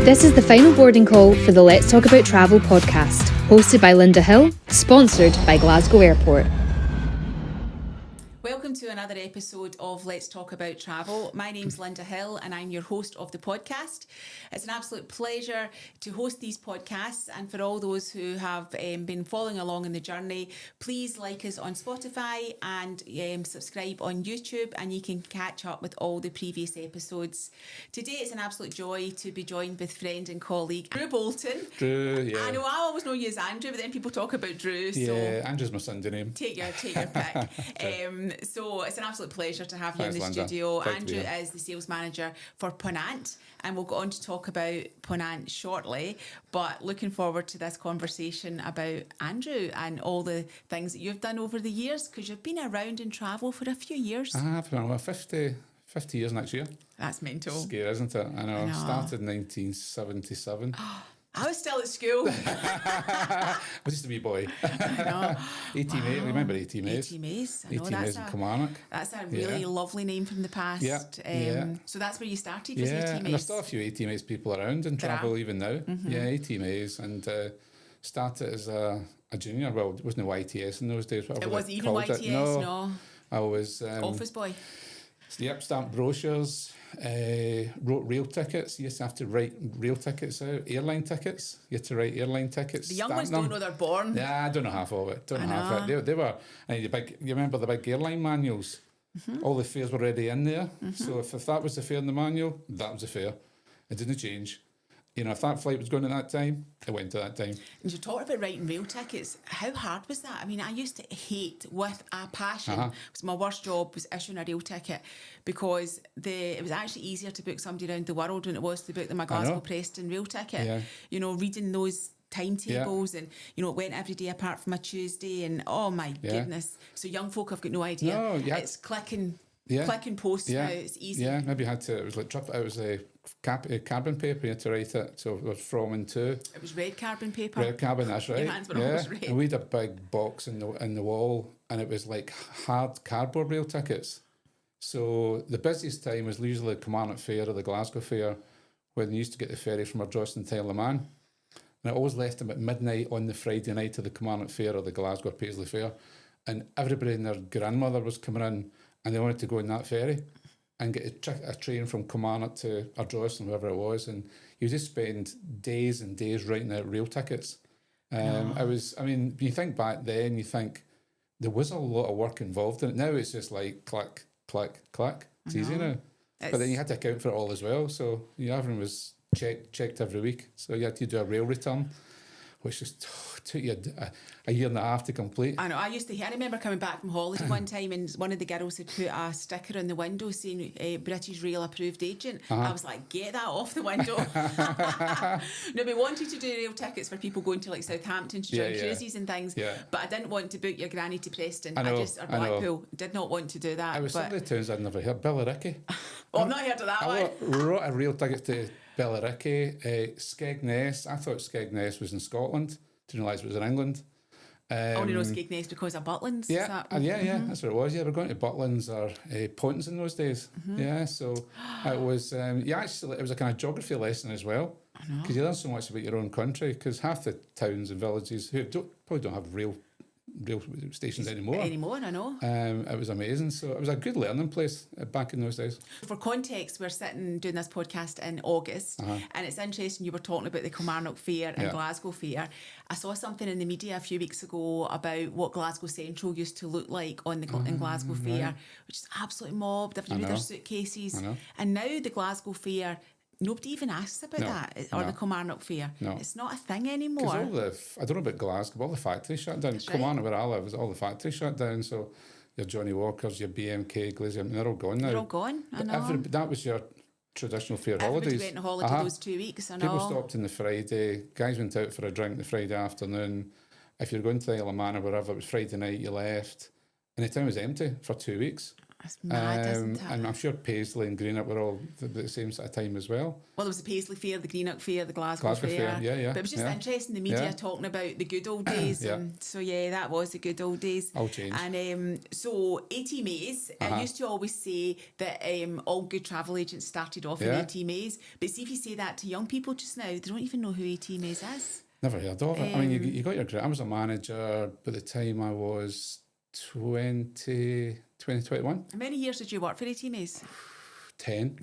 This is the final boarding call for the Let's Talk About Travel podcast, hosted by Linda Hill, sponsored by Glasgow Airport. Welcome to another episode of Let's Talk About Travel. My name's Linda Hill and I'm your host of the podcast. It's an absolute pleasure to host these podcasts, and for all those who have been following along in the journey, please like us on Spotify and subscribe on YouTube, and you can catch up with all the previous episodes. Today it's an absolute joy to be joined with friend and colleague Andrew Bolton. Drew, yeah. I know I always know you as Andrew, but then people talk about Drew. Yeah, so Andrew's my Sunday name. Take your pick. So it's an absolute pleasure to have you in the Linda. studio. Great Andrew is the sales manager for Ponant, and we'll go on to talk about Ponant shortly. But looking forward to this conversation about Andrew and all the things that you've done over the years, because you've been around in travel for a few years. I have been 50 years next year. That's mental. Scary, isn't it? I know. Started in 1977. I was still at school. I was just a wee boy. I know. 80 Mays, remember 80 Mays? 80 Mays. I know, 80 Mays in Kilmarnock. That's a really lovely name from the past. Yeah. So that's where you started, was 80 Mays? And there's still a few 80 Mays people around in travel even now. Mm-hmm. Yeah, 80 Mays. And started as a junior. Well, it wasn't a YTS in those days. It wasn't even YTS, no. I was... office boy. Yep, stamped brochures, wrote rail tickets. You used to have to write rail tickets out, airline tickets. You had to write airline tickets. The young ones don't know they're born. Yeah, I don't know half of it. Don't know half of it. They were, and you remember the big airline manuals? Mm-hmm. All the fares were already in there. Mm-hmm. So if that was the fare in the manual, that was the fare. It didn't change. You know, if that flight was going at that time, it went to that time. And you talked about writing rail tickets. How hard was that? I mean, I used to hate with a passion. It was my worst job was issuing a rail ticket, because it was actually easier to book somebody around the world than it was to book them a Glasgow Preston rail ticket. Yeah. You know, reading those timetables and, you know, it went every day apart from a Tuesday, and oh my goodness. So young folk have got no idea. No, it's click and post now. It's easy. Yeah, maybe you had to, it was like it was a carbon paper, you had to write it. So it was from and to. It was red carbon paper. Red carbon, that's right. Your hands were always red. And we had a big box in the wall, and it was like hard cardboard rail tickets. So the busiest time was usually the Commandant Fair or the Glasgow Fair, when they used to get the ferry from Ardrossan to Le Mans. And I always left them at midnight on the Friday night of the Commandant Fair or the Glasgow Paisley Fair. And everybody and their grandmother was coming in, and they wanted to go on that ferry and get a train from Kilmarnock to Ardrossan, wherever it was. And you just spend days and days writing out rail tickets. When you think back then, you think there was a lot of work involved in it. Now it's just like click, click, click. It's easy now. But then you had to account for it all as well. So everything was checked every week. So you had to do a rail return, which just took you a year and a half to complete. I know. I remember coming back from holiday one time, and one of the girls had put a sticker on the window saying British Rail approved agent. I was like, get that off the window. No, we wanted to do rail tickets for people going to like Southampton to join cruises and things, but I didn't want to book your granny to Preston. Or Blackpool. Did not want to do that. I was some of the towns I'd never heard. Billericay. Well, I've not heard of that one. I wrote a rail ticket to Billericay, Skegness. I thought Skegness was in Scotland. Didn't realise it was in England. I only know Skegness because of Butlins. Yeah, that's what it was. Yeah, we're going to Butlins or Ponant in those days. Mm-hmm. Yeah, so it was. Actually, it was a kind of geography lesson as well, because you learn so much about your own country. Because half the towns and villages who probably don't have rail stations anymore. I know. It was amazing. So it was a good learning place back in those days. For context, we're sitting doing this podcast in August, and it's interesting you were talking about the Kilmarnock Fair and Glasgow Fair. I saw something in the media a few weeks ago about what Glasgow Central used to look like on the in Glasgow Fair, which is absolutely mobbed. Everybody with their suitcases. And now the Glasgow Fair, nobody even asks about that, or the Kilmarnock Fair. No. It's not a thing anymore. I don't know about Glasgow, but all the factories shut down. Kilmarnock, where I live, all the factories shut down. So your Johnny Walkers, your BMK, Glazier, they're all gone now. They're all gone, I know. That was your traditional fair holidays. Everybody went on holiday those 2 weeks, I know. People stopped on the Friday. Guys went out for a drink the Friday afternoon. If you're going to the Isle of Man or wherever, it was Friday night, you left. And the town was empty for 2 weeks. That's mad, isn't it? And I'm sure Paisley and Greenock were all the same sort of time as well. Well, there was the Paisley Fair, the Greenock Fair, the Glasgow Fair. Yeah. But it was just interesting, the media talking about the good old days. Yeah. And so, that was the good old days. All changed. And so, ATMAs, I used to always say that all good travel agents started off in ATMAs. But see, if you say that to young people just now, they don't even know who ATMAs is. Never heard of it. I mean, you got your... I was a manager by the time I was 2021. How many years did you work for ATMAs? 10,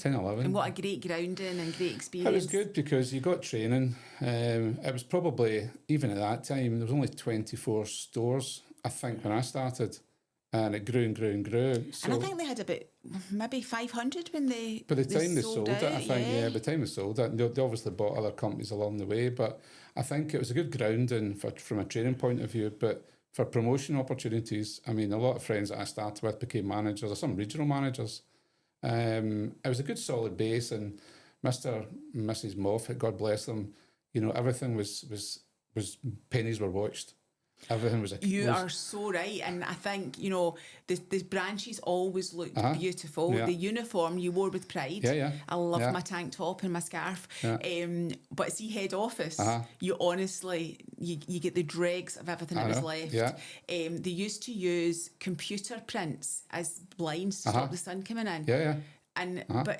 11. And what a great grounding and great experience. It was good because you got training. It was probably, even at that time, there was only 24 stores, I think, when I started. And it grew and grew and grew. So and I think they had about maybe 500 when they by the time they sold it, out, I think, by the time they sold it, they obviously bought other companies along the way, but I think it was a good grounding from a training point of view. But for promotion opportunities, I mean, a lot of friends that I started with became managers or some regional managers. It was a good solid base, and Mr. and Mrs. Moffat, God bless them, everything was pennies were watched. Everything was You are so right, and I think the branches always looked beautiful. Yeah. The uniform you wore with pride. Yeah. I love my tank top and my scarf. Yeah. But see, head office, you honestly you get the dregs of everything that was left. Yeah. They used to use computer prints as blinds to stop the sun coming in. Yeah. And but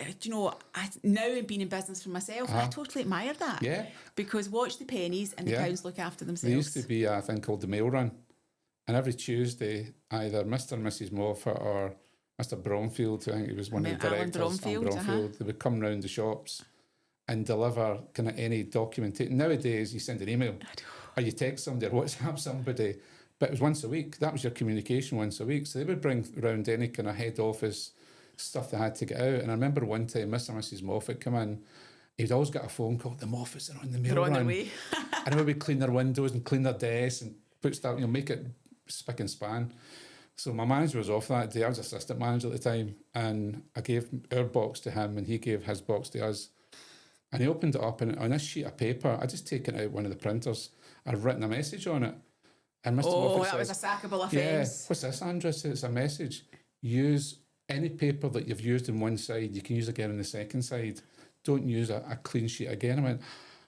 now being in business for myself, I totally admire that. Yeah. Because watch the pennies and the pounds look after themselves. There used to be a thing called the mail run, and every Tuesday, either Mr. and Mrs. Moffat or Mr. Bromfield, I think he was one of the directors, Alan Bromfield, they would come round the shops and deliver kind of any documentation. Nowadays, you send an email or you text somebody or WhatsApp somebody, but it was once a week. That was your communication once a week. So they would bring around any kind of head office stuff they had to get out. And I remember one time Mr. and Mrs. Moffat come in, he'd always get a phone call, the Moffats are on the mail run. They're on their way. And we would clean their windows and clean their desks and put stuff, make it spick and span. So my manager was off that day. I was assistant manager at the time, and I gave our box to him and he gave his box to us. And he opened it up, and on this sheet of paper, I just taken out one of the printers, I'd written a message on it. And Mr. Moffat that says, was a sackable offence. Yeah, what's this, Andrew? It's a message. Use any paper that you've used on one side, you can use again on the second side. Don't use a clean sheet again. I went,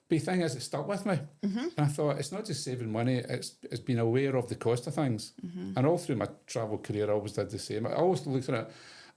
but the thing is, it stuck with me. And I thought, it's not just saving money, it's being aware of the cost of things. And all through my travel career, I always did the same. I always looked at it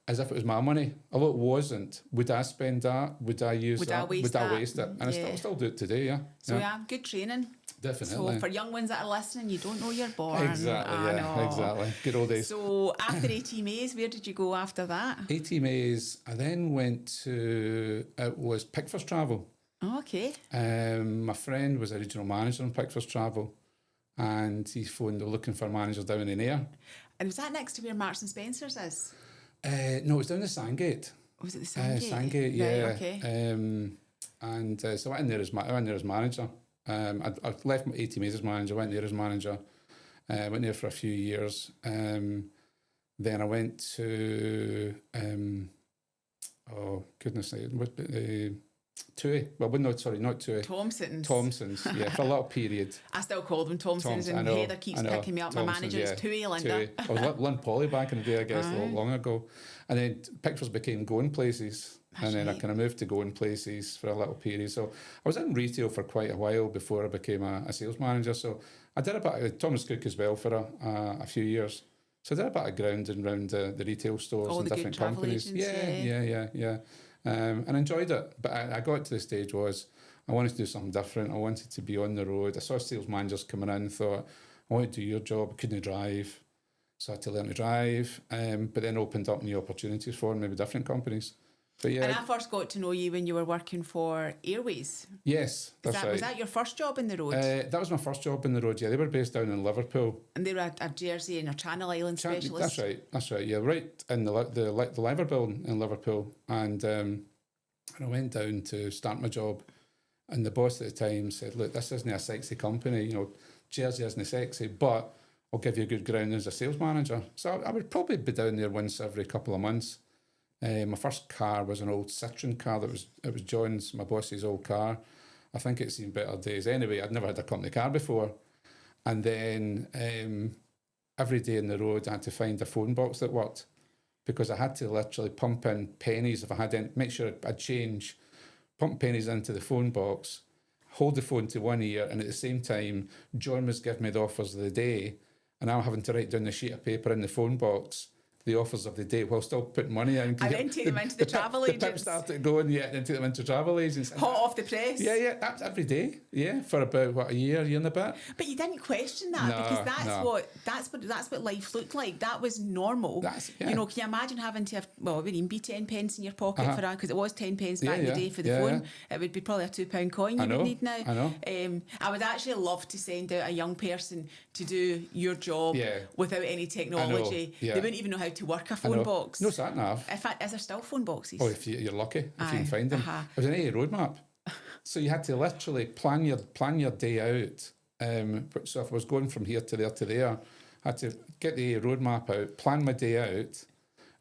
as if it was my money. Although it wasn't. Would I spend that? Would I use that? Would I waste it? And I still do it today, yeah. So good training. Definitely. So for young ones that are listening, you don't know you're born. Exactly, exactly. Good old days. So after ATMAs, where did you go after that? ATMAs, I then went to, it was Pickford's Travel. Oh, okay. My friend was a regional manager in Pickford's Travel, and he phoned, looking for managers down in Ayr. And was that next to where Marks and Spencer's is? No, it was down the Sandgate. Was it the Sandgate? Sandgate, yeah. Right, okay. So I went in there as manager. I left my ATMAs as manager, went there as manager. Went there for a few years. Then I went to, Tui. Well, not Tui. Thompson's, yeah, for a little period. I still call them Thompson's, and Heather keeps picking me up. My manager is Tui, Linda. I was Lynn Polly back in the day, I guess, a lot long ago. And then Pickford's became Going Places. And then I kind of moved to Going Places for a little period. So I was in retail for quite a while before I became a sales manager. So I did a bit of Thomas Cook as well for a few years. So I did a bit of grounding around the retail stores and different companies. Yeah. And enjoyed it. But I got to the stage was I wanted to do something different. I wanted to be on the road. I saw sales managers coming in and thought, I want to do your job. I couldn't drive. So I had to learn to drive. But then opened up new opportunities for maybe different companies. But yeah, and I first got to know you when you were working for Airways. Yes, that's right. Was that your first job in the road? That was my first job in the road, yeah. They were based down in Liverpool. And they were a Jersey and a Channel Island specialist? That's right, yeah. Right in the Liver building in Liverpool. And I went down to start my job. And the boss at the time said, look, this isn't a sexy company. Jersey isn't sexy, but I'll give you a good ground as a sales manager. So I would probably be down there once every couple of months. My first car was an old Citroen car it was John's, my boss's old car. I think it's seen better days. Anyway, I'd never had a company car before. And then every day on the road I had to find a phone box that worked, because I had to literally pump in pennies if I had any, make sure I'd change, pump pennies into the phone box, hold the phone to one ear, and at the same time, John was giving me the offers of the day, and I'm having to write down the sheet of paper in the phone box, the offers of the day, while still putting money in. And then take them into the travel agents. The pip started going, yeah, then take them into travel agents. Hot off the press. Yeah, that's every day. Yeah, for about a year and a bit. But you didn't question that, because that's what life looked like. That was normal. You know, can you imagine having to have, well, it wouldn't even be 10 pence in your pocket for that, because it was 10 pence back in the day for the phone. It would be probably a £2 coin you would need now. I know. I would actually love to send out a young person to do your job without any technology. They wouldn't even know how to work a phone box. No sat nav. In fact, is there still phone boxes? Oh, if you're lucky, if you can find them. It was an A roadmap. So you had to literally plan your day out. So if I was going from here to there, I had to get the A roadmap out, plan my day out,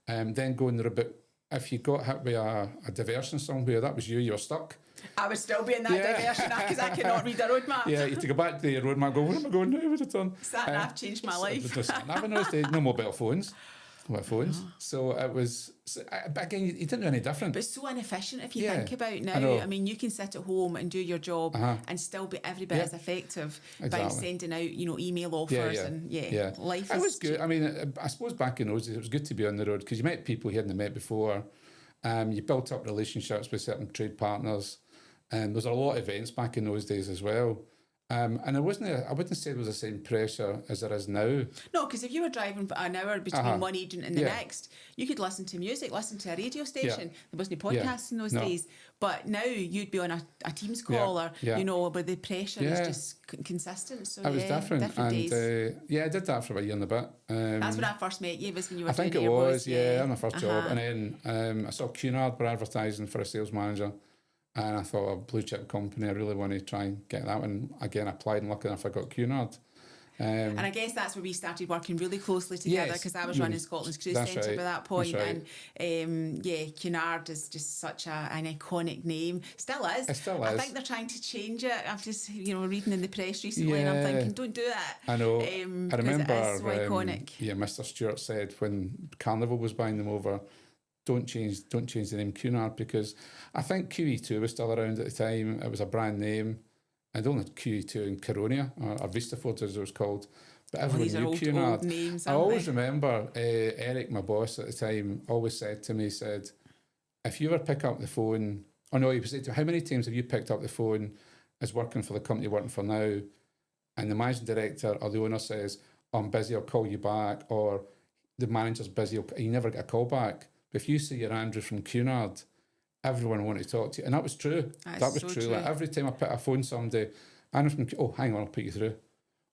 then go in there a bit. If you got hit with a diversion somewhere, that was you were stuck. I would still be in that diversion because I cannot read a roadmap. Yeah, you had to go back to the roadmap, go, where am I going now with the turn? Sat nav changed my life. Sat nav in those days, no mobile phones. So it was, but again, you didn't do any different. But it's so inefficient if you think about now. I mean, you can sit at home and do your job and still be every bit as effective by sending out, email offers and life. It was good. I mean, I suppose back in those days, it was good to be on the road because you met people you hadn't met before. You built up relationships with certain trade partners, and there was a lot of events back in those days as well. And I wouldn't say there was the same pressure as there is now. No, because if you were driving for an hour between one agent and the next, you could listen to music, listen to a radio station. There wasn't podcasts in those days. But now you'd be on a Teams call or, where the pressure is just consistent. So it was different days. I did that for about a year and a bit. That's when I first met you, was when you were I think it was, on my first job. And then I saw Cunard were advertising for a sales manager. And I thought, a blue chip company, I really want to try and get that one. Again, I applied and lucky enough I got Cunard. And I guess that's where we started working really closely together because I was running Scotland's Cruise Centre by that point. Right. And Cunard is just such an iconic name. Still is. It still is. I think they're trying to change it. I've just, reading in the press recently and I'm thinking, don't do that. I know. I remember it is so iconic. Mr. Stewart said when Carnival was buying them over, don't change the name Cunard, because I think QE2 was still around at the time. It was a brand name. I don't know QE2 in Caronia or Vistaford as it was called, but everyone knew Cunard. Old names, I always remember Eric, my boss at the time, always said to me, if you ever pick up the phone, he said to me, how many times have you picked up the phone as working for the company you're working for now, and the managing director or the owner says, I'm busy, I'll call you back, or the manager's busy, you never get a call back. But if you say you're Andrew from Cunard, everyone wanted to talk to you. And that was true. That was true. Like every time I put a phone somebody, Andrew from hang on, I'll put you through.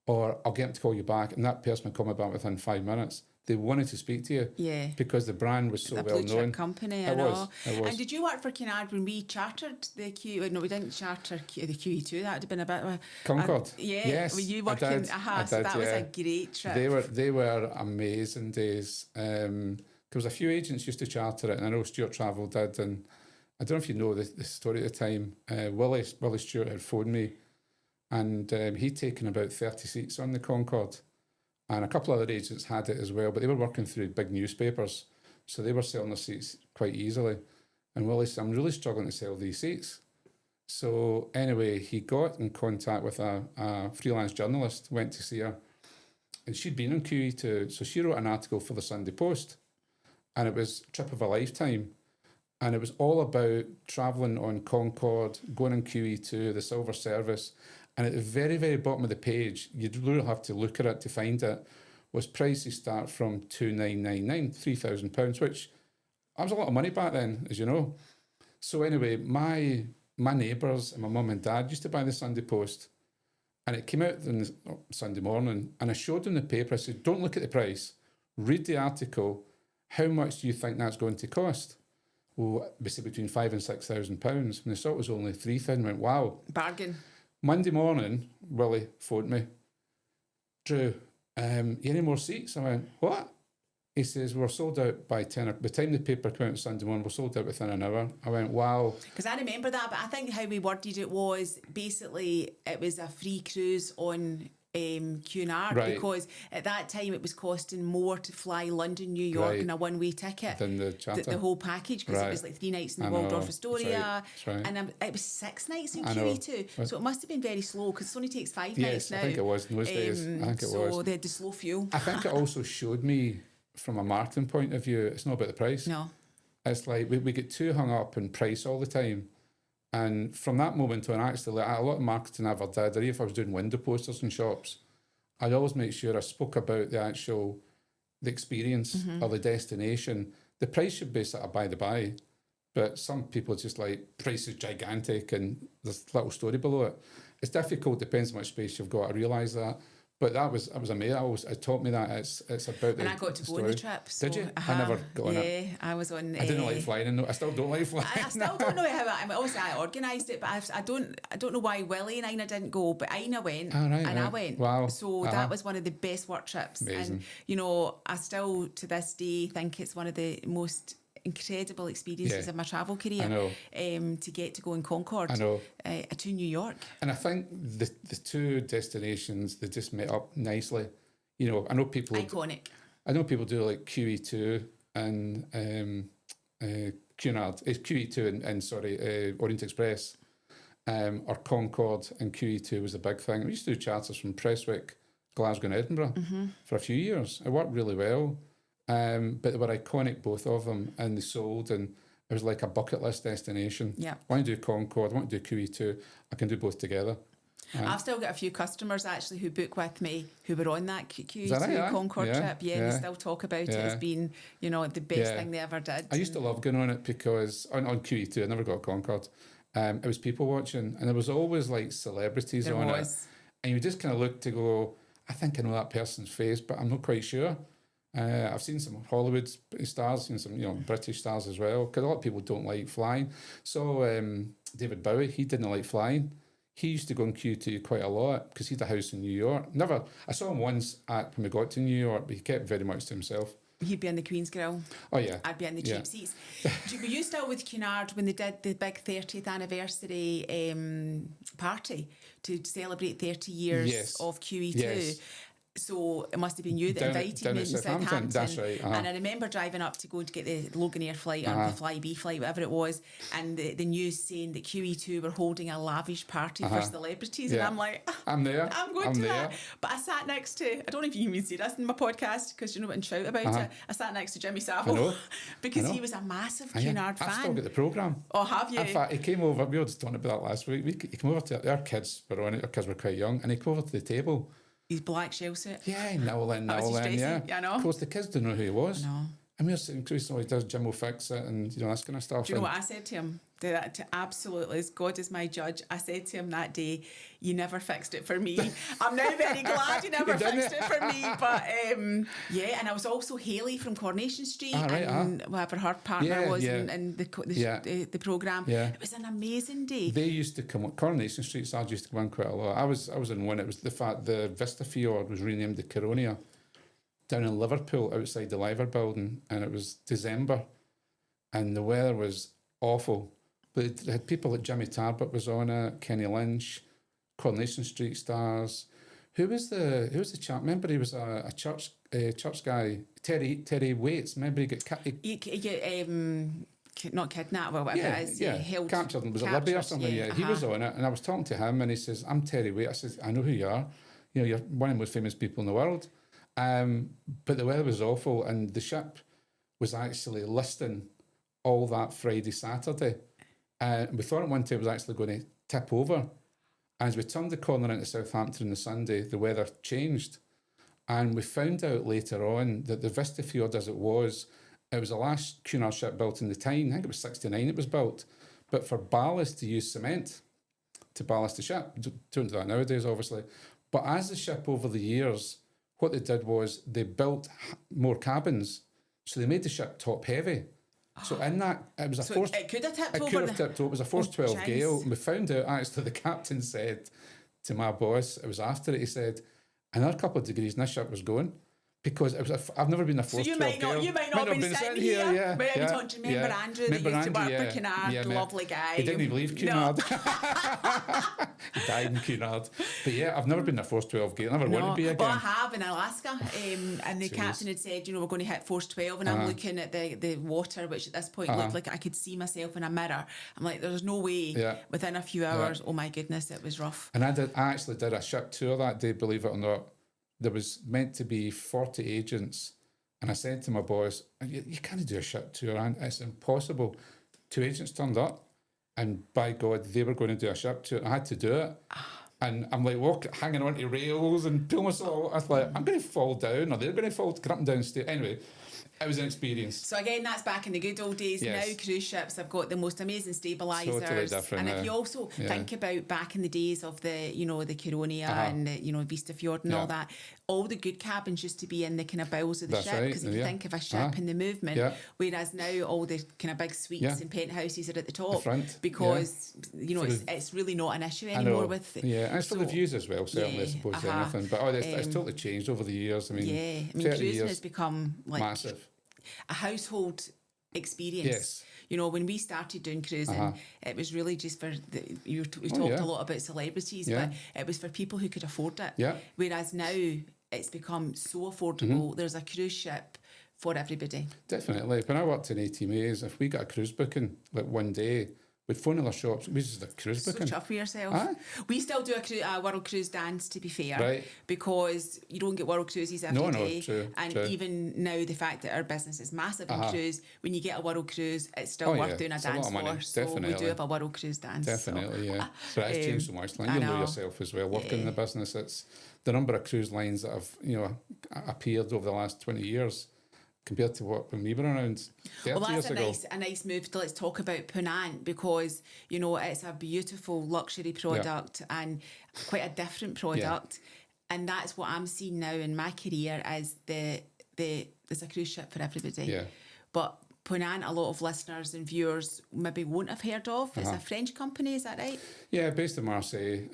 Or I'll get him to call you back. And that person would come back within 5 minutes. They wanted to speak to you. Yeah. Because the brand was so well known. A blue chip company, It was. And did you work for Cunard when we chartered the QE? No, we didn't charter the QE2. That would have been a bit of a... Concorde. Yes. Were you working? I did, so that was a great trip. They were amazing days. There was a few agents used to charter it, and I know Stuart Travel did, and I don't know if you know the story at the time. Willie Stewart had phoned me, and he'd taken about 30 seats on the Concorde, and a couple of other agents had it as well, but they were working through big newspapers, so they were selling their seats quite easily. And Willie said, I'm really struggling to sell these seats. So anyway, he got in contact with a freelance journalist, went to see her, and she'd been on QE2, so she wrote an article for the Sunday Post. And it was trip of a lifetime. And it was all about travelling on Concorde, going on QE2, the silver service. And at the very, very bottom of the page, you'd really have to look at it to find it, was prices start from £2,999, £3,000, which was a lot of money back then, as you know. So anyway, my neighbours and my mum and dad used to buy the Sunday Post. And it came out on Sunday morning. And I showed them the paper. I said, don't look at the price. Read the article. How much do you think that's going to cost? Well, we said between £5,000 and £6,000. When they saw it was only £3,000, I went, wow. Bargain. Monday morning, Willie phoned me. Drew, you any more seats? I went, what? He says, we're sold out by 10. By the time the paper came out Sunday morning, we're sold out within an hour. I went, wow. Because I remember that, but I think how we worded it was basically it was a free cruise on Cunard, Right. because at that time it was costing more to fly London, New York Right. in a one-way ticket Than the charter. the whole package, because it Right. was like 3 nights in the I know. Waldorf That's Astoria, right. That's right. and it was 6 nights in I know. QE2, so it must have been very slow, because it only takes 5 Yes, nights now. I think it was in those days. I think it so was. they had the slow fuel. I think it also showed me, from a marketing point of view, it's not about the price. No. It's like we get too hung up in price all the time. And from that moment on, actually, like, a lot of marketing I ever did, or even if I was doing window posters in shops, I'd always make sure I spoke about the experience or the destination. The price should be sort of by the by, but some people just like, price is gigantic and there's a little story below it. It's difficult, depends how much space you've got to realise that. But that was amazing. It taught me that it's about the And I got to go story. on the trip. So, Did you? I never got on it. Yeah, I was on. I didn't like flying. I still don't like flying. I still don't know how. I mean, obviously I organised it, but I don't know why Willie and Ina didn't go, but Ina went, Oh, right, and I right. went. Wow. So that was one of the best work trips. Amazing. And you know, I still to this day think it's one of the most incredible experiences Yeah. of my travel career. I know. To get to go in Concorde. I know. To New York. And I think the two destinations, they just met up nicely. You know, I know people. Iconic. I know people do like QE2 and Cunard. It's QE2 and Orient Express, or Concorde, and QE2 was a big thing. We used to do charters from Prestwick, Glasgow, and Edinburgh for a few years. It worked really well, but they were iconic, both of them, and they sold, and it was like a bucket list destination. Yeah. I want to do Concorde, I want to do QE2. I can do both together. I've still got a few customers actually who book with me who were on that QE2 that right, yeah? Concorde Yeah, trip. Yeah, yeah. they still talk about it Yeah. as being, you know, the best Yeah. thing they ever did. I used to love going on it because on QE2, I never got Concorde. It was people watching, and there was always like celebrities There on was. it. And you just kind of look to go, I think I know that person's face, but I'm not quite sure. I've seen some Hollywood stars, seen some British stars as well, because a lot of people don't like flying. So David Bowie, he didn't like flying. He used to go on QE2 quite a lot because he had a house in New York. I saw him once when we got to New York, but he kept very much to himself. He'd be in the Queen's Grill. Oh yeah, I'd be in the cheap Yeah. seats. Were you still with Cunard when they did the big 30th anniversary party to celebrate 30 years Yes. of QE2? Yes. So it must have been you that Down invited at me in Southampton. That's right, And I remember driving up to go to get the Logan Air flight or the Flybe flight, whatever it was, and the news saying that QE2 were holding a lavish party for celebrities. And Yeah. I'm like, I'm there. I'm going I'm to there. that. But I sat next to, I don't know if you even see this in my podcast because you know what, and shout about it. I sat next to Jimmy Savile know. because I know. he was a massive Yeah, Cunard I've still fan. got the programme. Oh, have you? In fact, he came over, we were just talking about that last week. He came over to, our kids were on it, our kids were quite young, and he came over to the table. His black shell suit. Yeah, Nolan, That was his dressing. yeah. Yeah, I know. Of course, the kids don't know who he was. No. And we were sitting close to he does, Jim will fix it, and this kind of stuff. Do you know what I said to him? Absolutely, as God is my judge, I said to him that day, you never fixed it for me. I'm now very glad you never fixed it for me. But yeah, and I was also Hayley from Coronation Street and whoever her partner was in the programme. Yeah. It was an amazing day. They used to come, Coronation Street stars used to come in quite a lot. I was in one, it was the fact the Vista Fjord was renamed the Coronia down in Liverpool outside the Liver building, and it was December and the weather was awful. But it had people like Jimmy Tarbert was on it, Kenny Lynch, Coronation Street stars. Who was the chap? Remember he was a church guy, Terry Waits. Remember he got not kidnapped, well, whatever it is, held, captured. Was it Libby or something? Yeah, he was on it, and I was talking to him, and he says, "I'm Terry Waits." I says, "I know who you are. You're one of the most famous people in the world." But the weather was awful, and the ship was actually listing all that Friday, Saturday. We thought at one time it was actually going to tip over. And as we turned the corner into Southampton on the Sunday, the weather changed. And we found out later on that the Vista Fjord, as it was the last Cunard ship built in the time. I think it was 69 it was built. But for ballast, to use cement to ballast the ship. Don't do that nowadays, obviously. But as the ship over the years, what they did was they built more cabins. So they made the ship top heavy. So in that, it was a force. It could have tipped over. It could have tipped over. It was a force 12 gale. And we found out, actually, the captain said to my boss, it was after it, he said, another couple of degrees and this ship was going. Because it was I've never been a force 12 gale. You might not have been sitting here. Yeah, but don't you remember Andrew that used to work for Cunard, lovely guy. He didn't even leave Cunard. died in Cunard. But yeah, I've never been a Force 12 gate. I never want to be again. Well, I have in Alaska, and the captain had said, we're going to hit Force 12, and I'm looking at the water, which at this point looked like I could see myself in a mirror. I'm like, there's no way. Within a few hours, oh my goodness, it was rough. And I actually did a ship tour that day, believe it or not. There was meant to be 40 agents, and I said to my boss, you can't do a ship tour, and it's impossible. 2 agents turned up, and by God, they were going to do a ship tour. I had to do it. And I'm like hanging onto rails and pulling myself. I was like, I'm going to fall down, or they're going to fall, get up and down stairs. Anyway, it was an experience. So again, that's back in the good old days. Yes. Now cruise ships have got the most amazing stabilisers. Totally different. And if you also think about back in the days of the, the Caronia and the, Vista Fjord and all that, all the good cabins used to be in the kind of bowels of the ship. Because if you think of a ship in the movement, whereas now all the kind of big suites and penthouses are at the top. Front. Because, it's really not an issue anymore with... and it's for the views as well, certainly, I suppose, anything. But it's totally changed over the years. I mean, cruising has become like... Massive. A household experience. Yes. When we started doing cruising, it was really just for we talked a lot about celebrities, but it was for people who could afford it. Yeah. Whereas now it's become so affordable. There's a cruise ship for everybody. Definitely. When I worked in ATMAs, if we got a cruise booking like one day, we'd phone other shops. We just did a cruise booking. So chuff with yourself. We still do a World Cruise dance, to be fair, because you don't get World Cruises every day. True, and even now, the fact that our business is massive in cruise, when you get a World Cruise, it's still worth doing a dance for. So we do have a World Cruise dance. Definitely, So it's changed so much. Like, you know yourself as well, working in the business. It's the number of cruise lines that have appeared over the last 20 years. Compared to what when we were around 30 years ago. A nice move to let's talk about Ponant, because it's a beautiful luxury product and quite a different product, and that's what I'm seeing now in my career as there's a cruise ship for everybody. But Ponant, a lot of listeners and viewers maybe won't have heard of. It's a French company, is that right? Yeah, based in Marseille.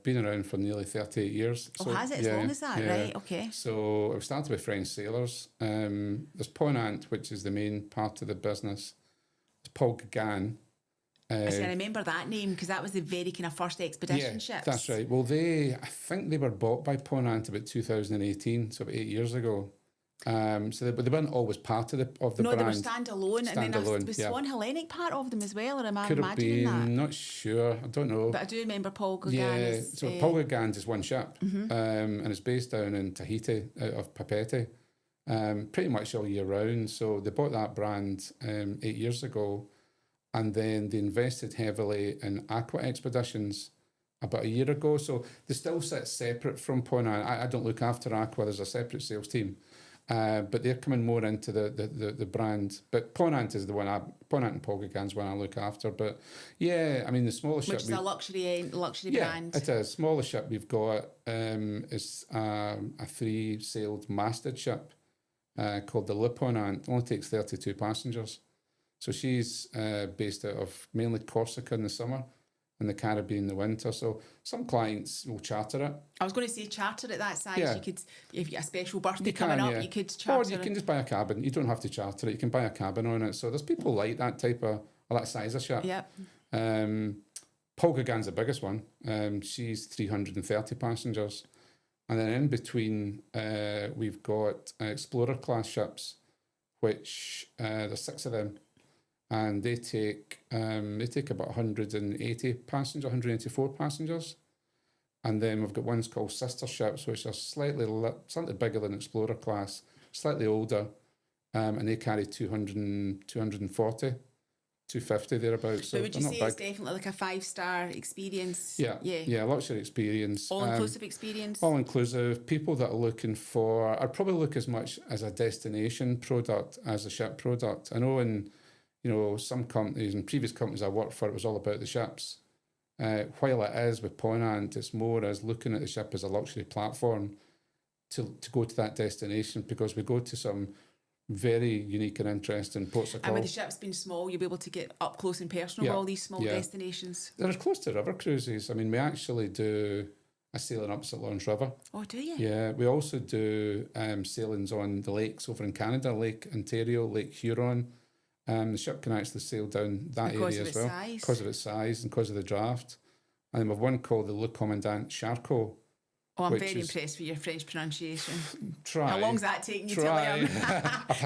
Been around for nearly 38 years. So, has it as long as that? Right, okay. So it started with French sailors. There's Ponant, which is the main part of the business. There's Paul Gauguin. I remember that name because that was the very kind of first expedition ships. That's right. Well, I think they were bought by Ponant about 2018, so about 8 years ago. But they weren't always part of the brand. No, they were standalone. And then was Swan Hellenic part of them as well, or am I imagining that? Not sure. I don't know. But I do remember Paul Gauguin. Yeah, so Paul Gauguin is one ship, and it's based down in Tahiti, out of Papeete, pretty much all year round. So they bought that brand 8 years ago, and then they invested heavily in aqua expeditions about a year ago. So they still sit separate from Ponant. I don't look after aqua. There's a separate sales team. But they're coming more into the brand. But Ponant is the one Ponant and Paul Gauguin's one I look after. But I mean, the smallest ship... Which is a luxury brand. It is. Smallest ship we've got is a 3-sailed masted ship called the Le Ponant. It only takes 32 passengers. So she's based out of mainly Corsica in the summer and the Caribbean in the winter. So some clients will charter it. I was going to say charter at that size. You could, if you have a special birthday coming up, you could charter it. Or you can just buy a cabin. You don't have to charter it. You can buy a cabin on it. So there's people like that type of, or that size of ship. Yeah. Paul Gauguin's the biggest one. She's 330 passengers. And then in between, we've got Explorer class ships, which there's 6 of them. And they take about 180 passengers, 184 passengers. And then we've got ones called sister ships, which are slightly bigger than Explorer class, slightly older, and they carry 240, 250 thereabouts. So but would you say it's definitely like a 5-star experience? Yeah, luxury experience. All-inclusive experience? All-inclusive. People that are looking for... I'd probably look as much as a destination product as a ship product. I know in... some companies and previous companies I worked for, it was all about the ships. While it is with Ponant, it's more as looking at the ship as a luxury platform to go to that destination, because we go to some very unique and interesting ports of call. And with the ships being small, you'll be able to get up close and personal with all these small destinations. They're as close to river cruises. I mean, we actually do a sailing up St. Lawrence River. Oh, do you? Yeah, we also do sailings on the lakes over in Canada, Lake Ontario, Lake Huron. The ship can actually sail down that area as well. Because of its size and because of the draft. And then we've one called the Le Commandant Charcot. Oh, I'm very impressed with your French pronunciation. Try. How long's that taking you to learn?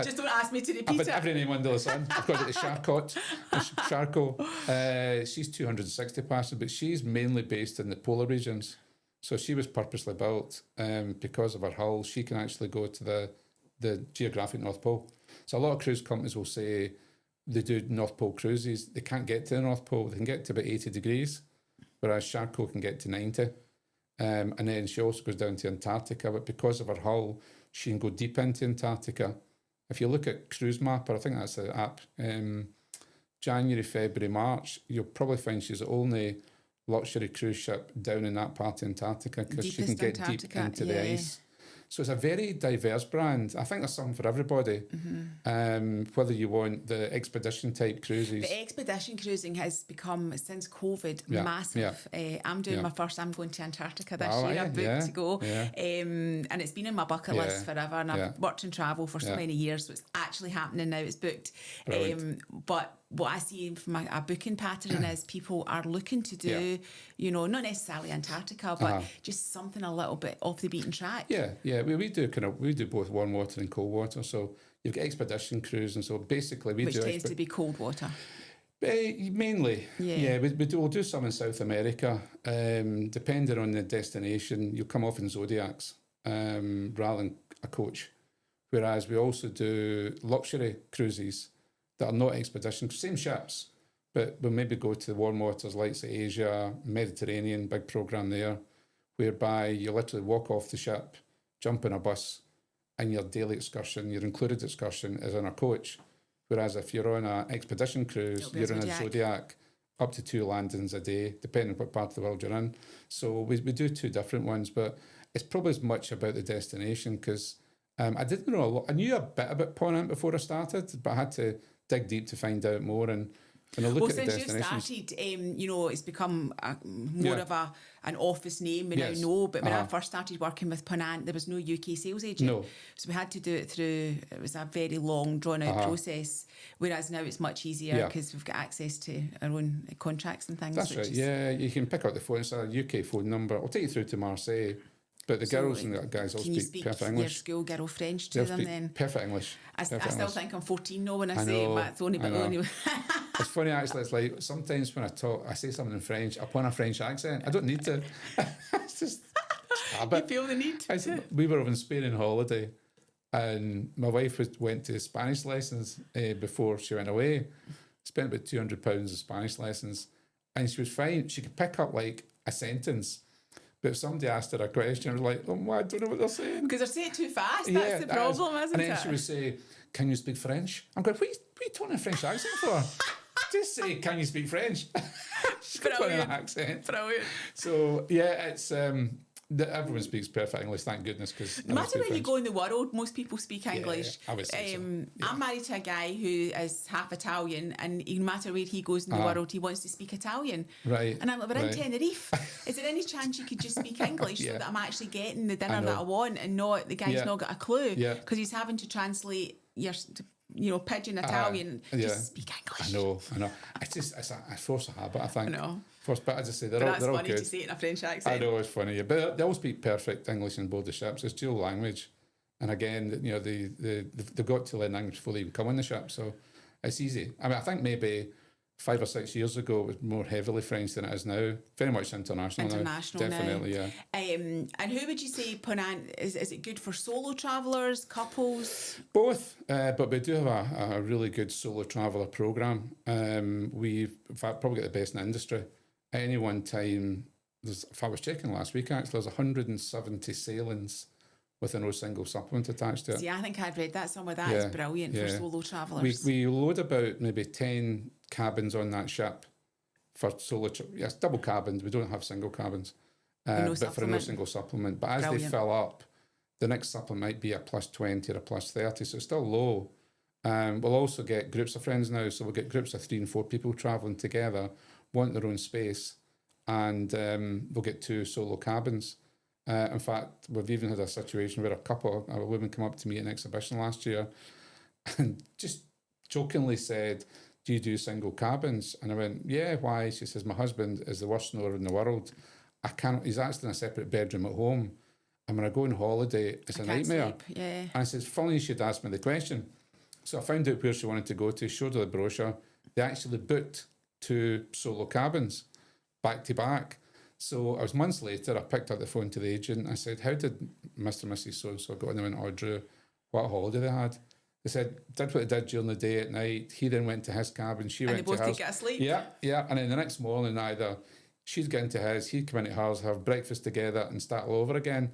Just don't ask me to repeat it. Every name under the sun. I've got it to Charcot. She's 260 passengers, but she's mainly based in the polar regions. So she was purposely built because of her hull. She can actually go to the geographic North Pole. So a lot of cruise companies will say they do North Pole cruises. They can't get to the North Pole. They can get to about 80 degrees, whereas Charcot can get to 90. And then she also goes down to Antarctica, but because of her hull, she can go deep into Antarctica. If you look at Cruise Mapper, I think that's the app, January, February, March, you'll probably find she's the only luxury cruise ship down in that part of Antarctica because she can get deep into the ice. So it's a very diverse brand. I think there's something for everybody. Whether you want the expedition type cruises. The expedition cruising has become, since COVID, massive. I'm doing I'm going to Antarctica this year. I've booked to go. And it's been in my bucket list forever. And I've worked in travel for so many years. So it's actually happening now. It's booked. But what I see from a booking pattern is people are looking to do, you know, not necessarily Antarctica, but just something a little bit off the beaten track. We do both warm water and cold water. So you've got expedition cruise, and so basically which tends to be cold water. Mainly, we'll do some in South America. Depending on the destination, you'll come off in Zodiacs rather than a coach. Whereas we also do luxury cruises that are not expedition, same ships, but we'll maybe go to the warm waters like say Asia, Mediterranean, big program there, whereby you literally walk off the ship, jump in a bus, and your daily excursion, your included excursion is in a coach. Whereas if you're on an expedition cruise, you're in a Zodiac, up to 2 landings a day, depending on what part of the world you're in. So we do 2 different ones, but it's probably as much about the destination because I didn't know a lot. I knew a bit about Ponant before I started, but I had to dig deep to find out more and I look at the destinations. Since you started, you know, it's become more of an office name we now know, but when I first started working with Ponant, there was no UK sales agent. So we had to do it through, it was a very long, drawn-out process, whereas now it's much easier because we've got access to our own contracts and things. That's right, you can pick up the phone, it's a UK phone number. I'll take you through to Marseille. But the girls and the guys all speak perfect English. Your schoolgirl French to them then? Perfect English. I still think I'm 14 now when I say it's only but only. It's funny actually, it's like sometimes when I say something in French, I put on a French accent. I don't need to. It's just habit. You feel the need. We were over in Spain on holiday and my wife went to Spanish lessons before she went away. Spent about £200 of Spanish lessons and she was fine. She could pick up like a sentence. But if somebody asked her a question, I was like, oh, I don't know what they're saying. Because they're saying it too fast, that's the problem, isn't it? And then she would say, can you speak French? I'm going, what are you talking a French accent for? Just say, can you speak French? She's got an accent. Brilliant. So, it's... everyone speaks perfect English, thank goodness. Because no matter where you go in the world, most people speak English. I would say so. I'm married to a guy who is half Italian, and no matter where he goes in the world, he wants to speak Italian. Right. And I'm like, we're in Tenerife. Is there any chance you could just speak English so that I'm actually getting the dinner that I want and not the guy's not got a clue? Because he's having to translate your pidgin Italian. Just speak English. I know. It's a force of habit, I think. I know. But as I say, they're all good. That's funny to say it in a French accent. I know, it's funny. But they all speak perfect English on board the ships. It's dual language. And again, they've got to learn English before they even come on the ship. So it's easy. I mean, I think maybe 5 or 6 years ago it was more heavily French than it is now. Very much international now. Definitely, now. And who would you say, Ponant, is it good for solo travellers, couples? Both, but we do have a really good solo traveller programme. We've in fact probably got the best in the industry. At any one time, if I was checking last week actually, there's 170 sailings with no single supplement attached to it. See, I think I'd read that somewhere. That is brilliant for solo travellers. We load about maybe 10 cabins on that ship for solo. Yes, double cabins. We don't have single cabins, but for no single supplement. But as they fill up, the next supplement might be a +20 or a +30, so it's still low. We'll also get groups of friends now, so we'll get groups of 3 and 4 people travelling together, want their own space, and we'll get 2 solo cabins. In fact, we've even had a situation where a woman came up to me at an exhibition last year and just jokingly said, do you do single cabins? And I went, yeah, why? She says, my husband is the worst snorer in the world. He's actually in a separate bedroom at home. And when I go on holiday, it's a nightmare. Sleep. Yeah. And I said, funny you should ask me the question. So I found out where she wanted to go to, showed her the brochure. They actually booked 2 solo cabins back to back. So I was months later, I picked up the phone to the agent. I said, how did Mr. and Mrs. So-and-so go? And they went, oh, Drew, what holiday they had. They said, did what they did during the day at night. He then went to his cabin. She went to hers. And they both get asleep? Yeah. And then the next morning, either she'd get into his, he'd come into hers, have breakfast together and start all over again.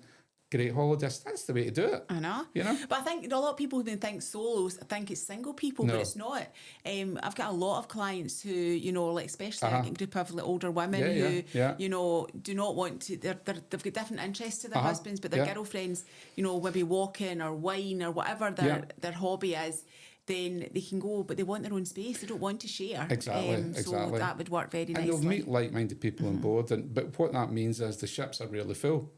Great holidays. That's the way to do it. I know. You know? But I think a lot of people who think solos think it's single people, but it's not. I've got a lot of clients who, you know, like especially a group of like, older women who, you know, do not want to, they've got different interests to their husbands, but their girlfriends, you know, maybe walking or wine or whatever their hobby is. Then they can go, but they want their own space. They don't want to share. Exactly. So that would work very nicely. And you'll meet like-minded people on board. But what that means is the ships are rarely full.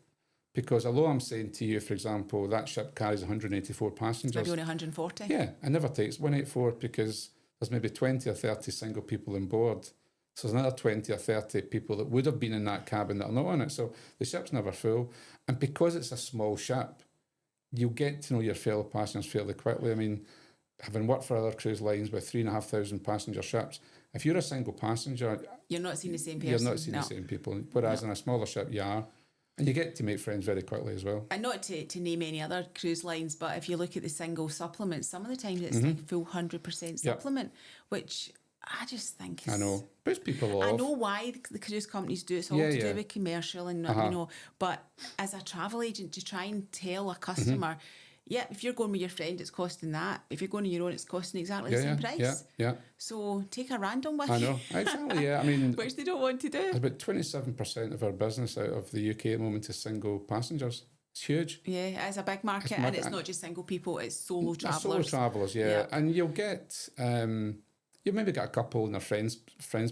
Because although I'm saying to you, for example, that ship carries 184 passengers. Maybe only 140. Yeah, it never takes 184 because there's maybe 20 or 30 single people on board. So there's another 20 or 30 people that would have been in that cabin that are not on it. So the ship's never full. And because it's a small ship, you'll get to know your fellow passengers fairly quickly. I mean, having worked for other cruise lines with 3,500 passenger ships, if you're a single passenger... You're not seeing the same person. You're not seeing the same people. Whereas in a smaller ship, you are. And you get to make friends very quickly as well. And not to name any other cruise lines, but if you look at the single supplements, some of the times it's like full 100% supplement, which I just think is... I know. Puts people off. I know why the cruise companies do it. It's all to do with commercial and, you know, but as a travel agent, to try and tell a customer, if you're going with your friend, it's costing that. If you're going on your own, it's costing exactly the same price. Yeah. So take a random with I know. Exactly, yeah. I mean... which they don't want to do. About 27% of our business out of the UK at the moment is single passengers. It's huge. Yeah, it's a big market, and it's not just single people, it's solo travellers. Solo travellers, yeah. And you'll get... you'll maybe get a couple and their friends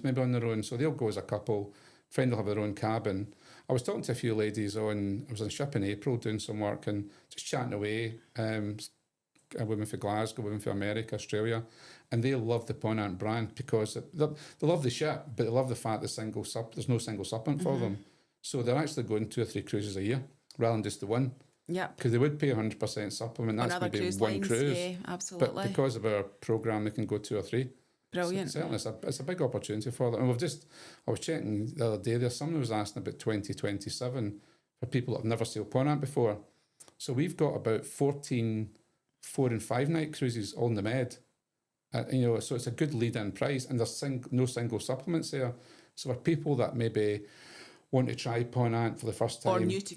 maybe on their own, so they'll go as a couple. Friend will have their own cabin. I was talking to a few ladies I was on a ship in April doing some work and just chatting away. A woman for Glasgow, a woman for America, Australia, and they love the Ponant brand because they love the ship, but they love the fact that there's no single supplement for them. So they're actually going 2 or 3 cruises a year rather than just the one. Yeah. Because they would pay 100% supplement. That's maybe one cruise. Yeah, absolutely. But because of our programme, they can go 2 or 3. Brilliant. So certainly, it's a big opportunity for them. And I was checking the other day, someone was asking about 2027 for people that have never sailed Ponant before. So we've got about 14 4 and 5 night cruises all in the Med. You know, so it's a good lead-in price, and there's no single supplements there. So for people that maybe want to try Ponant for the first time, or new to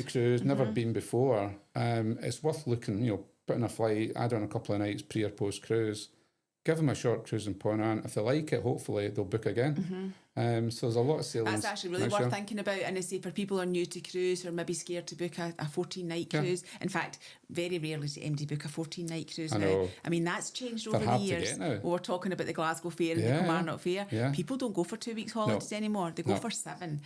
cruise, never been before, it's worth looking. You know, put in a flight, add on a couple of nights pre or post cruise, give them a short cruise in Ponant. If they like it, hopefully they'll book again. So there's a lot of sailings. That's actually really worth thinking about. And I say for people who are new to cruise or maybe scared to book a 14-night cruise. In fact, very rarely does MD book a 14-night cruise now. I mean, that's changed over the years. We were talking about the Glasgow Fair and the Commandant Fair. People don't go for 2 weeks holidays anymore. They go for 7.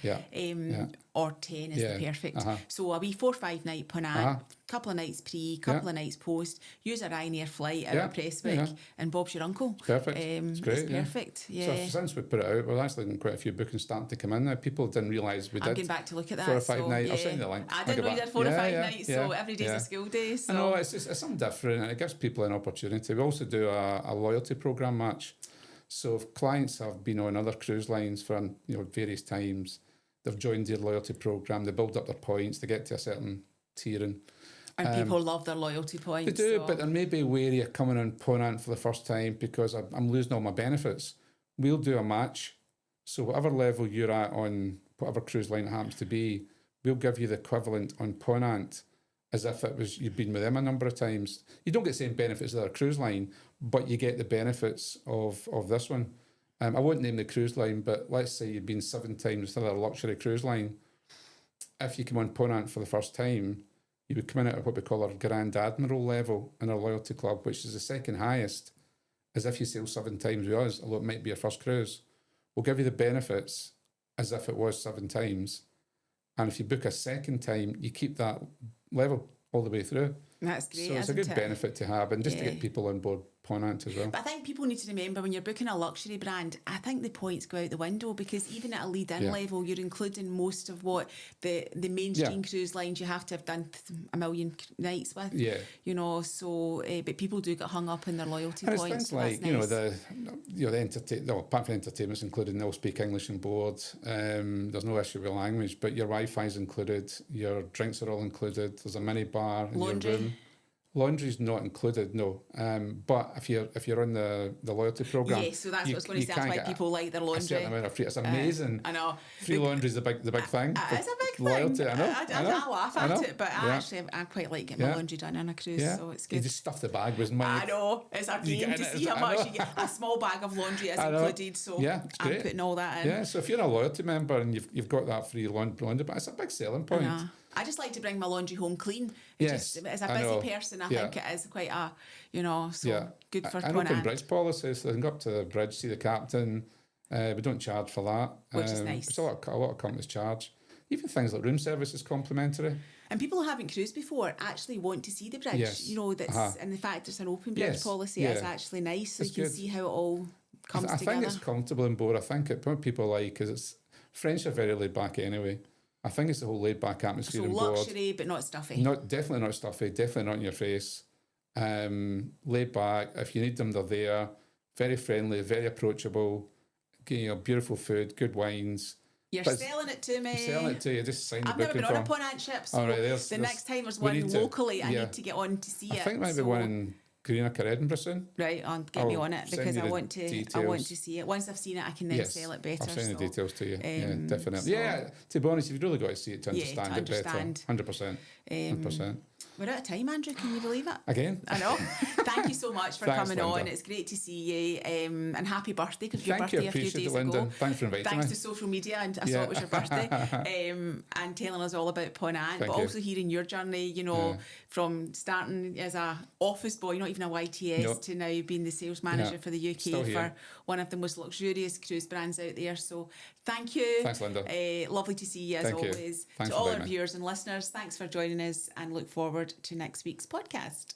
Or 10 is the perfect. So a wee 4 or 5 night Ponant, couple of nights pre, couple of nights post, use a Ryanair flight out of Prestwick and Bob's your uncle. Perfect. It's great. It's perfect. So since we put it out, we're actually getting quite a few bookings starting to come in now. People didn't realise we did. I'm going back to look at that. 4 or 5 nights. I'll send you the link. I didn't know you did 4 or 5 nights, so every day's a school day. So. I know, it's something different, and it gives people an opportunity. We also do a loyalty programme match. So if clients have been on other cruise lines for various times, they've joined their loyalty programme, they build up their points, they get to a certain tiering. And people love their loyalty points. They do, but they're maybe wary of coming on Ponant for the first time because I'm losing all my benefits. We'll do a match. So whatever level you're at on whatever cruise line it happens to be, we'll give you the equivalent on Ponant as if it was you've been with them a number of times. You don't get the same benefits as a cruise line, but you get the benefits of this one. I won't name the cruise line, but let's say you've been 7 times with another luxury cruise line. If you come on Ponant for the first time, you would come in at what we call our Grand Admiral level in our loyalty club, which is the second highest, as if you sail 7 times with us, although it might be your first cruise. We'll give you the benefits as if it was 7 times. And if you book a second time, you keep that level all the way through. That's great. So it's a good benefit to have, and just to get people on board Ponant as well. But I think people need to remember when you're booking a luxury brand, I think the points go out the window, because even at a lead-in level, you're including most of what the mainstream cruise lines you have to have done a million nights with. Yeah. You know, so but people do get hung up in their loyalty and points. Things so like nice. apart from entertainment's included, they'll speak English on board. There's no issue with language, but your Wi-Fi is included. Your drinks are all included. There's a mini bar in your room. Laundry's not included, no. But if you're on the loyalty programme, so that's what I was going to say. That's why people like their laundry. A certain amount of free. It's amazing. I know. Free laundry's the big thing. It's a big loyalty, thing. I know. I laugh at it, but I quite like getting my laundry done on a cruise, so it's good. You just stuff the bag with money. I know. It's a game to see how much you get. A small bag of laundry is included, so I'm putting all that in. Yeah, so if you're a loyalty member and you've got that free laundry, but it's a big selling point. I just like to bring my laundry home clean. Yes, as a busy person, I think it is quite a, good for an open bridge policy, so they can go up to the bridge, see the captain. We don't charge for that. Which is nice. Which a lot of companies charge. Even things like room service is complimentary. And people who haven't cruised before actually want to see the bridge. Yes. And the fact it's an open bridge policy is actually nice, so you can see how it all comes together. I think it's comfortable on board. I think what people like, because French are very laid back anyway. I think it's the whole laid back atmosphere on board. So luxury, but not stuffy. Definitely not stuffy. Definitely not in your face. Laid back. If you need them, they're there. Very friendly, very approachable. Beautiful food, good wines. You're selling it to me. I'm selling it to you. Just sign the booking form. I've never been on a Ponant ship, so the next time there's one locally, I need to get on to see it. I think maybe one in Greenock or Edinburgh soon. Right, get me on it, because I want to see it. Once I've seen it, I can then sell it better. I'll send the details to you. Definitely. To be honest, you've really got to see it to understand it better. 100%. We're out of time, Andrew. Can you believe it? Again? I know. Thank you so much for coming on. It's great to see you. And happy birthday, because your birthday a few days ago. Thanks for inviting me. Thanks to social media, and I saw it was your birthday. And telling us all about Ponant, but also hearing your journey, from starting as a office boy, not even a YTS, to now being the sales manager for the UK for one of the most luxurious cruise brands out there. So thank you. Thanks, Linda. Lovely to see you as always. To all our viewers and listeners, thanks for joining us, and look forward to next week's podcast.